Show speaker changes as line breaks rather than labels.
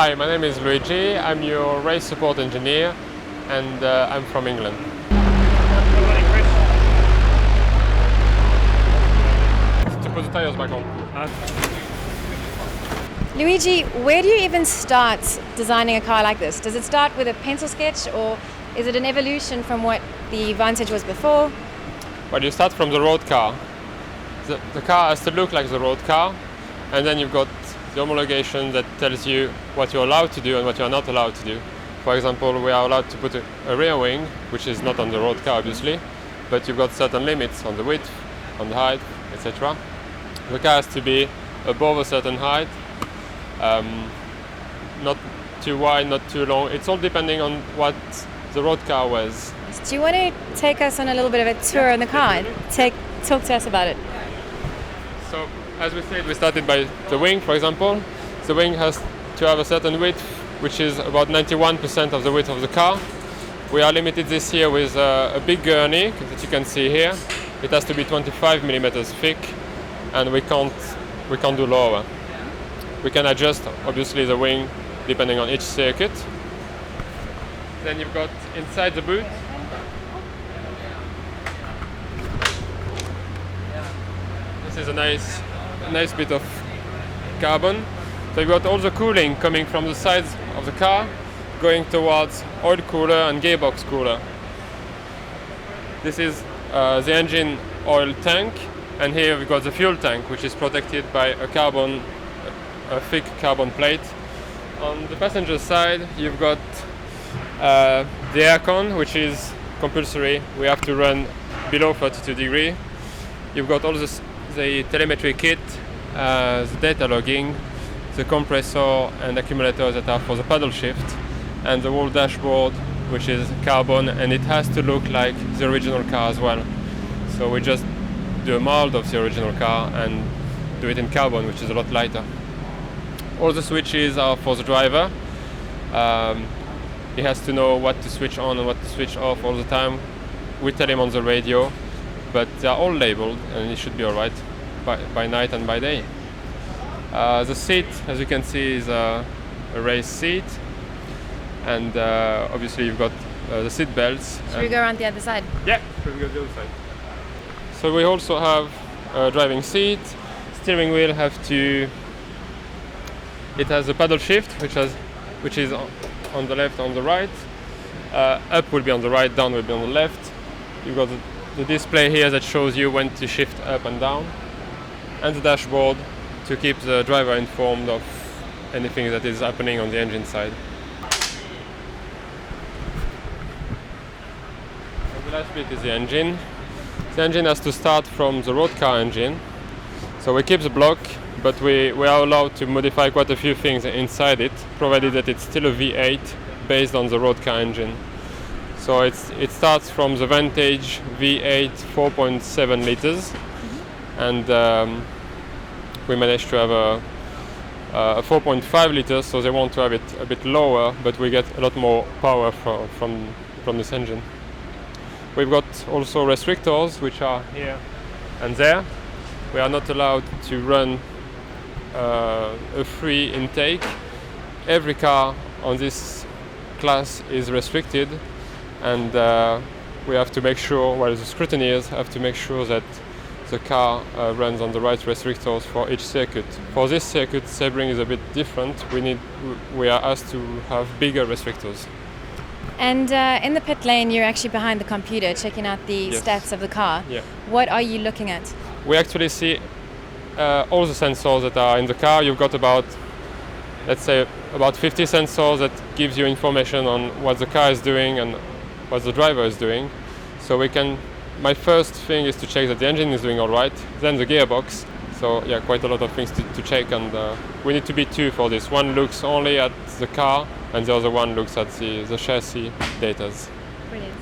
Hi, my name is Luigi. I'm your race support engineer and I'm from England. To put the tires back on.
Luigi, where do you even start designing a car like this? Does it start with a pencil sketch, or is it an evolution from what the Vantage was before?
Well, you start from the road car. The car has to look like the road car, and then you've got the homologation that tells you what you're allowed to do and what you're not allowed to do. For example, we are allowed to put a rear wing, which is not on the road car obviously, but you've got certain limits on the width, on the height, etc. The car has to be above a certain height, not too wide, not too long. It's all depending on what the road car was.
Do you want to take us on a little bit of a tour in the car? Talk to us about it.
So, as we said, we started by the wing, for example. The wing has to have a certain width, which is about 91% of the width of the car. We are limited this year with a big gurney that you can see here. It has to be 25 millimeters thick, and we can't do lower. We can adjust, obviously, the wing depending on each circuit. Then you've got inside the boot. This is a nice bit of carbon. So you've got all the cooling coming from the sides of the car, going towards oil cooler and gearbox cooler. This is the engine oil tank, and here we've got the fuel tank, which is protected by a thick carbon plate. On the passenger side, you've got the aircon, which is compulsory. We have to run below 32 degrees. You've got all the telemetry kit, the data logging, the compressor and accumulators that are for the paddle shift, and the whole dashboard, which is carbon, and it has to look like the original car as well. So we just do a mold of the original car and do it in carbon, which is a lot lighter. All the switches are for the driver. He has to know what to switch on and what to switch off all the time. We tell him on the radio, but they are all labeled and it should be alright by night and by day. The seat, as you can see, is a race seat, and obviously you've got the seat belts.
Should we go around the other side?
Yeah, we'll go the other side. So we also have a driving seat. Steering wheel it has a paddle shift, which is on the left, on the right. Up will be on the right, down will be on the left. You've got the display here that shows you when to shift up and down, and the dashboard to keep the driver informed of anything that is happening on the engine side. And the last bit is the engine. The engine has to start from the road car engine. So we keep the block, but we are allowed to modify quite a few things inside it, provided that it's still a V8 based on the road car engine. So it starts from the Vantage V8 4.7 liters, and we managed to have a 4.5 liters, so they want to have it a bit lower, but we get a lot more power from this engine. We've got also restrictors, which are here and there. We are not allowed to run a free intake. Every car on this class is restricted, and we have to make sure, the scrutineers have to make sure that the car runs on the right restrictors for each circuit. For this circuit, Sebring is a bit different. We are asked to have bigger restrictors.
And in the pit lane, you're actually behind the computer checking out the stats of the car.
Yeah.
What are you looking at?
We actually see all the sensors that are in the car. You've got about 50 sensors that gives you information on what the car is doing and what the driver is doing. So my first thing is to check that the engine is doing all right, then the gearbox. So yeah, quite a lot of things to check, and we need to be two for this. One looks only at the car, and the other one looks at the chassis data.
Brilliant.